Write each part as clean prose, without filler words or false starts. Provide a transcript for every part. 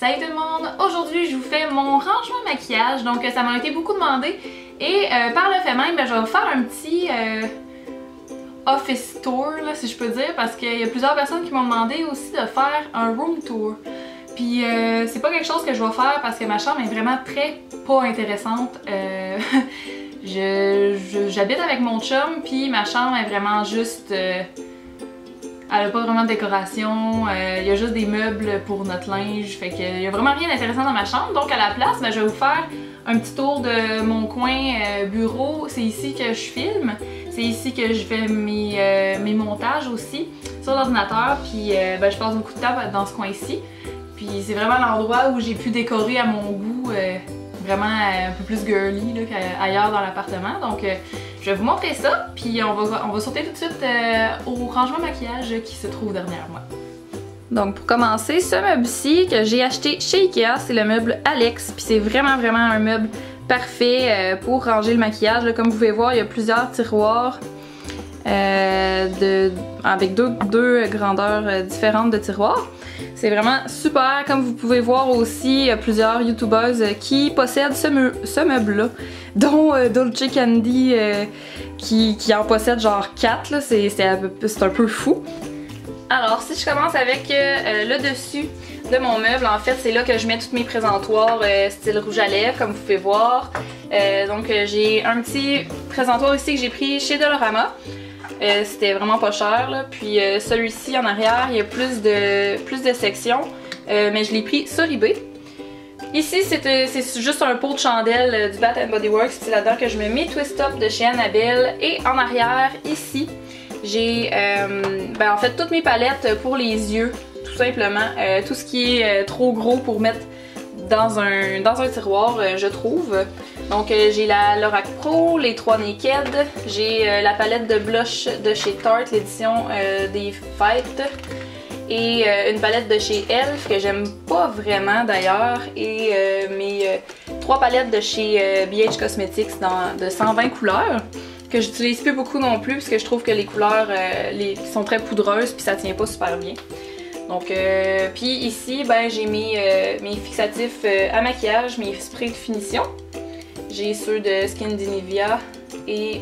Salut tout le monde! Aujourd'hui, je vous fais mon rangement maquillage, donc ça m'a été beaucoup demandé et par le fait même, je vais vous faire un petit office tour, là, si je peux dire, parce qu'il y a plusieurs personnes qui m'ont demandé aussi de faire un room tour. Puis c'est pas quelque chose que je vais faire parce que ma chambre est vraiment très pas intéressante. J'habite avec mon chum, puis ma chambre est vraiment juste... elle a pas vraiment de décoration, il y a juste des meubles pour notre linge, fait qu'il y a vraiment rien d'intéressant dans ma chambre. Donc à la place, je vais vous faire un petit tour de mon coin bureau. C'est ici que je filme, c'est ici que je fais mes montages aussi sur l'ordinateur. Puis je passe beaucoup de temps dans ce coin-ci. Puis c'est vraiment l'endroit où j'ai pu décorer à mon goût, vraiment un peu plus girly qu'ailleurs dans l'appartement. Donc je vais vous montrer ça, puis on va sauter tout de suite au rangement maquillage qui se trouve derrière moi. Donc pour commencer, ce meuble-ci que j'ai acheté chez Ikea, c'est le meuble Alex, puis c'est vraiment un meuble parfait pour ranger le maquillage. Là, comme vous pouvez voir, il y a plusieurs tiroirs avec deux grandeurs différentes de tiroirs. C'est vraiment super. Comme vous pouvez voir aussi, il y a plusieurs youtubeuses qui possèdent ce meuble-là, dont Dolce Candy qui en possède genre 4. C'est un peu fou. Alors, si je commence avec le dessus de mon meuble, en fait, c'est là que je mets tous mes présentoirs style rouge à lèvres, comme vous pouvez voir. Donc, j'ai un petit présentoir ici que j'ai pris chez Dollarama. C'était vraiment pas cher, là. Puis celui-ci en arrière, il y a plus de sections, mais je l'ai pris sur eBay. Ici, c'est juste un pot de chandelle du Bath & Body Works. C'est là-dedans que je mets mes twist-up de chez Annabelle. Et en arrière, ici, j'ai en fait toutes mes palettes pour les yeux, tout simplement. Tout ce qui est trop gros pour mettre dans un tiroir, je trouve. Donc j'ai la Lorac Pro, les 3 Naked, j'ai la palette de blush de chez Tarte, l'édition des fêtes, et une palette de chez Elf que j'aime pas vraiment d'ailleurs, et mes 3 palettes de chez BH Cosmetics de 120 couleurs, que j'utilise plus beaucoup non plus parce que je trouve que les couleurs sont très poudreuses puis ça tient pas super bien. Donc, puis ici, j'ai mes fixatifs à maquillage, mes sprays de finition. J'ai ceux de Skin Nivea et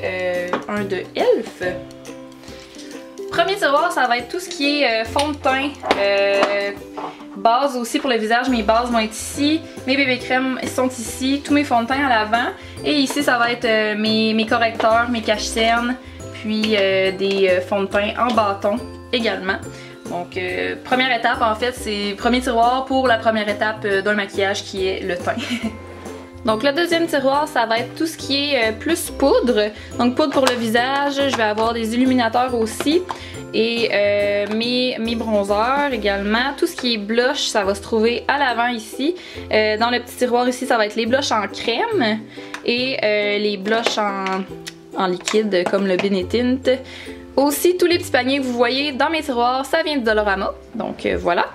un de Elf. Premier tiroir, ça va être tout ce qui est fond de teint, base aussi pour le visage. Mes bases vont être ici, mes bébés crèmes sont ici, tous mes fonds de teint à l'avant. Et ici, ça va être mes correcteurs, mes cache-cernes, puis des fonds de teint en bâton également. Donc, première étape, en fait, c'est premier tiroir pour la première étape d'un maquillage qui est le teint. Donc, le deuxième tiroir, ça va être tout ce qui est plus poudre. Donc, poudre pour le visage, je vais avoir des illuminateurs aussi. Et mes bronzers également. Tout ce qui est blush, ça va se trouver à l'avant ici. Dans le petit tiroir ici, ça va être les blushs en crème et les blushs en liquide comme le Benetint. Aussi, tous les petits paniers que vous voyez dans mes tiroirs, ça vient de Dollarama. Donc voilà.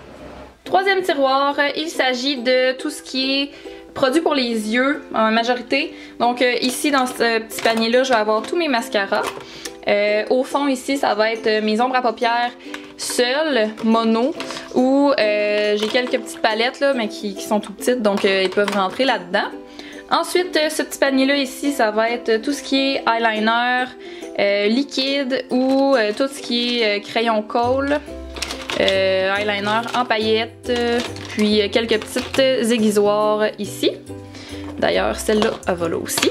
Troisième tiroir, il s'agit de tout ce qui est produit pour les yeux en majorité. Donc ici, dans ce petit panier-là, je vais avoir tous mes mascaras. Au fond, ici, ça va être mes ombres à paupières seules, mono, ou j'ai quelques petites palettes là, mais qui sont tout petites, donc ils peuvent rentrer là-dedans. Ensuite, ce petit panier-là ici, ça va être tout ce qui est eyeliner, liquide ou tout ce qui est crayon kohl, eyeliner en paillettes, puis quelques petites aiguisoires ici. D'ailleurs, celle-là, elle va là aussi.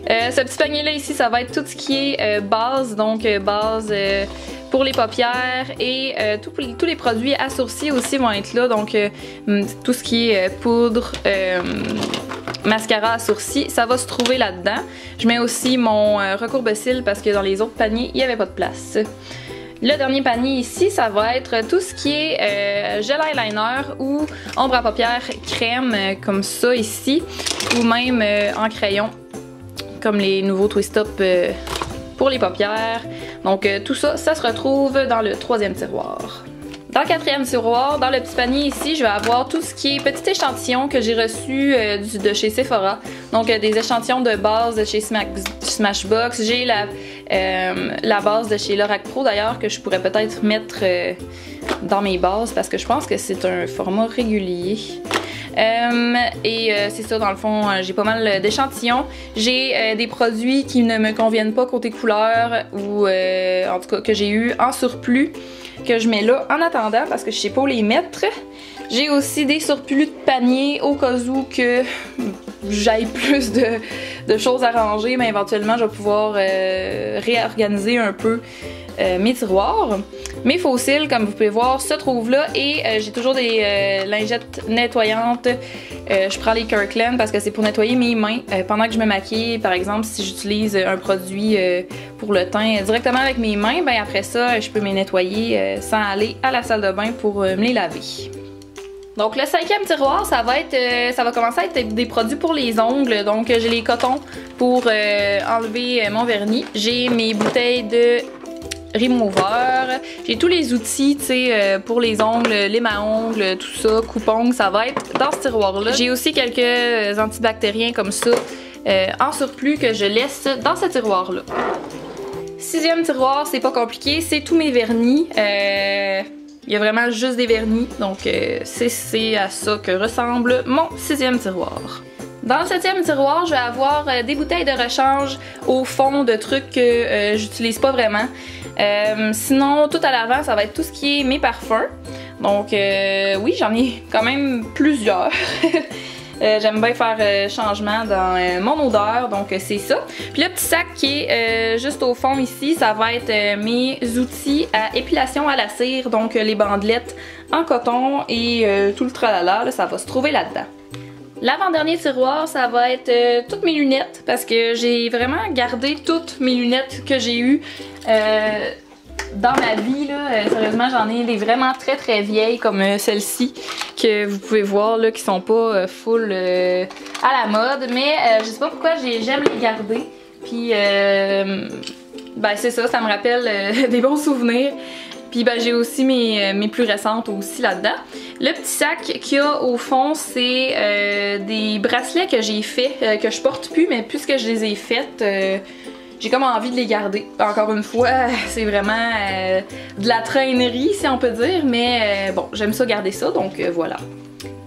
Ce petit panier-là ici, ça va être tout ce qui est base, donc base pour les paupières et tous les produits à sourcils aussi vont être là, donc tout ce qui est poudre, mascara à sourcils, ça va se trouver là-dedans. Je mets aussi mon recourbe-cils parce que dans les autres paniers, il n'y avait pas de place. Le dernier panier ici, ça va être tout ce qui est gel eyeliner ou ombre à paupières crème comme ça ici, ou même en crayon, comme les nouveaux twist-up pour les paupières. Donc tout ça, ça se retrouve dans le troisième tiroir. Dans le quatrième tiroir, dans le petit panier ici, je vais avoir tout ce qui est petit échantillon que j'ai reçu de chez Sephora. Donc des échantillons de base de chez Smashbox. J'ai la base de chez Lorac Pro d'ailleurs que je pourrais peut-être mettre dans mes bases parce que je pense que c'est un format régulier. C'est ça, dans le fond, j'ai pas mal d'échantillons. J'ai des produits qui ne me conviennent pas côté couleur ou en tout cas que j'ai eu en surplus que je mets là en attendant parce que je sais pas où les mettre. J'ai aussi des surplus de panier au cas où que j'aille plus de choses à ranger, mais éventuellement je vais pouvoir réorganiser un peu mes tiroirs. Mes fossiles, comme vous pouvez voir, se trouvent là et j'ai toujours des lingettes nettoyantes. Je prends les Kirkland parce que c'est pour nettoyer mes mains pendant que je me maquille. Par exemple, si j'utilise un produit pour le teint directement avec mes mains, ben après ça, je peux me nettoyer sans aller à la salle de bain pour me les laver. Donc le cinquième tiroir, ça va commencer à être des produits pour les ongles. Donc j'ai les cotons pour enlever mon vernis. J'ai mes bouteilles de remover. J'ai tous les outils, tu sais, pour les ongles, lime à ongles, tout ça, coupe-ongles, ça va être dans ce tiroir-là. J'ai aussi quelques antibactériens comme ça en surplus que je laisse dans ce tiroir-là. Sixième tiroir, c'est pas compliqué, c'est tous mes vernis. Il y a vraiment juste des vernis, donc c'est à ça que ressemble mon sixième tiroir. Dans le septième tiroir, je vais avoir des bouteilles de rechange au fond de trucs que j'utilise pas vraiment. Sinon, tout à l'avant, ça va être tout ce qui est mes parfums. Donc oui, j'en ai quand même plusieurs. J'aime bien faire changement dans mon odeur, donc c'est ça. Puis le petit sac qui est juste au fond ici, ça va être mes outils à épilation à la cire, donc les bandelettes en coton et tout le tralala, là, ça va se trouver là-dedans. L'avant-dernier tiroir, ça va être toutes mes lunettes parce que j'ai vraiment gardé toutes mes lunettes que j'ai eues dans ma vie. Là. Sérieusement, j'en ai des vraiment très très vieilles comme celle-ci que vous pouvez voir là, qui sont pas full à la mode. Mais je sais pas pourquoi j'aime les garder. Puis ben c'est ça, ça me rappelle des bons souvenirs. Puis ben, j'ai aussi mes plus récentes aussi là-dedans. Le petit sac qu'il y a au fond, c'est des bracelets que j'ai faits, que je porte plus, mais puisque je les ai faites, j'ai comme envie de les garder. Encore une fois, c'est vraiment de la traînerie, si on peut dire, mais bon, j'aime ça garder ça, donc voilà.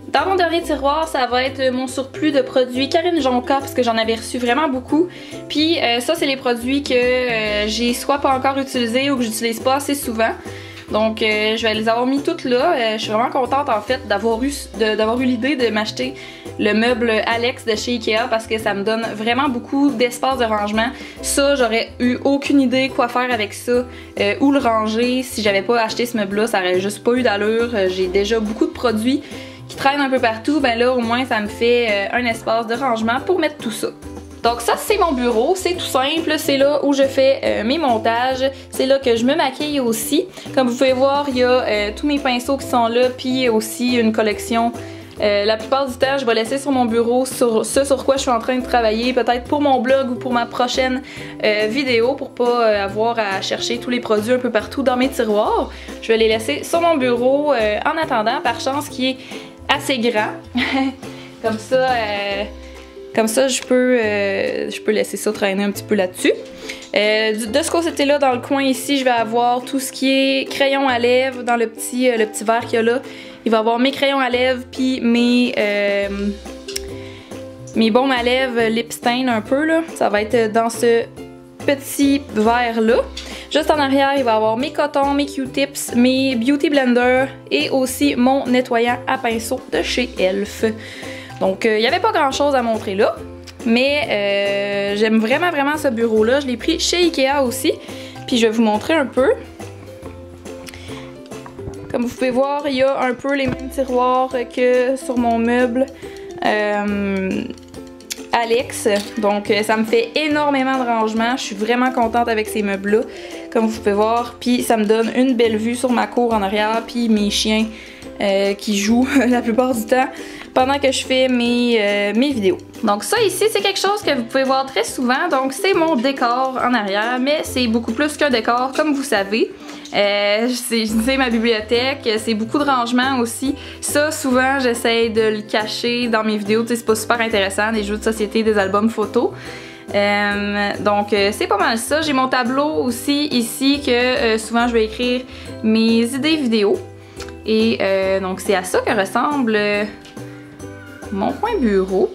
Dans mon dernier tiroir, ça va être mon surplus de produits Karine Jonca parce que j'en avais reçu vraiment beaucoup. Puis ça, c'est les produits que j'ai soit pas encore utilisés ou que j'utilise pas assez souvent. Donc je vais les avoir mis toutes là. Je suis vraiment contente en fait d'avoir eu l'idée de m'acheter le meuble Alex de chez Ikea parce que ça me donne vraiment beaucoup d'espace de rangement. Ça, j'aurais eu aucune idée quoi faire avec ça, où le ranger. Si j'avais pas acheté ce meuble là, ça aurait juste pas eu d'allure. J'ai déjà beaucoup de produits qui traînent un peu partout, ben là au moins ça me fait un espace de rangement pour mettre tout ça. Donc ça c'est mon bureau, c'est tout simple, c'est là où je fais mes montages, c'est là que je me maquille aussi. Comme vous pouvez voir, il y a tous mes pinceaux qui sont là, puis aussi une collection. La plupart du temps, je vais laisser sur mon bureau sur quoi je suis en train de travailler, peut-être pour mon blog ou pour ma prochaine vidéo, pour pas avoir à chercher tous les produits un peu partout dans mes tiroirs. Je vais les laisser sur mon bureau en attendant, par chance qui est assez grand. Comme ça, je peux laisser ça traîner un petit peu là-dessus. De ce côté-là, dans le coin ici, je vais avoir tout ce qui est crayon à lèvres dans le petit verre qu'il y a là. Il va y avoir mes crayons à lèvres puis mes baumes à lèvres lip stain un peu là. Ça va être dans ce petit verre là. Juste en arrière, il va y avoir mes cotons, mes Q-tips, mes beauty blenders et aussi mon nettoyant à pinceau de chez Elf. Donc il n'y avait pas grand chose à montrer là, mais j'aime vraiment ce bureau là. Je l'ai pris chez Ikea aussi, puis je vais vous montrer un peu. Comme vous pouvez voir, il y a un peu les mêmes tiroirs que sur mon meuble Alex. Donc ça me fait énormément de rangement. Je suis vraiment contente avec ces meubles là, comme vous pouvez voir. Puis ça me donne une belle vue sur ma cour en arrière, puis mes chiens qui jouent la plupart du temps pendant que je fais mes vidéos. Donc ça ici, c'est quelque chose que vous pouvez voir très souvent. Donc c'est mon décor en arrière, mais c'est beaucoup plus qu'un décor, comme vous savez. C'est ma bibliothèque, c'est beaucoup de rangements aussi. Ça, souvent, j'essaye de le cacher dans mes vidéos, tu sais, c'est pas super intéressant, des jeux de société, des albums photos. Donc c'est pas mal ça. J'ai mon tableau aussi ici que souvent je vais écrire mes idées vidéo. Et donc c'est à ça que ressemble mon coin bureau.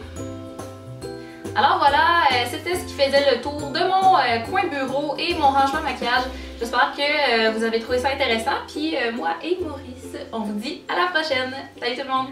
Alors voilà, c'était ce qui faisait le tour de mon coin bureau et mon rangement maquillage. J'espère que vous avez trouvé ça intéressant. Puis moi et Maurice, on vous dit à la prochaine. Salut tout le monde!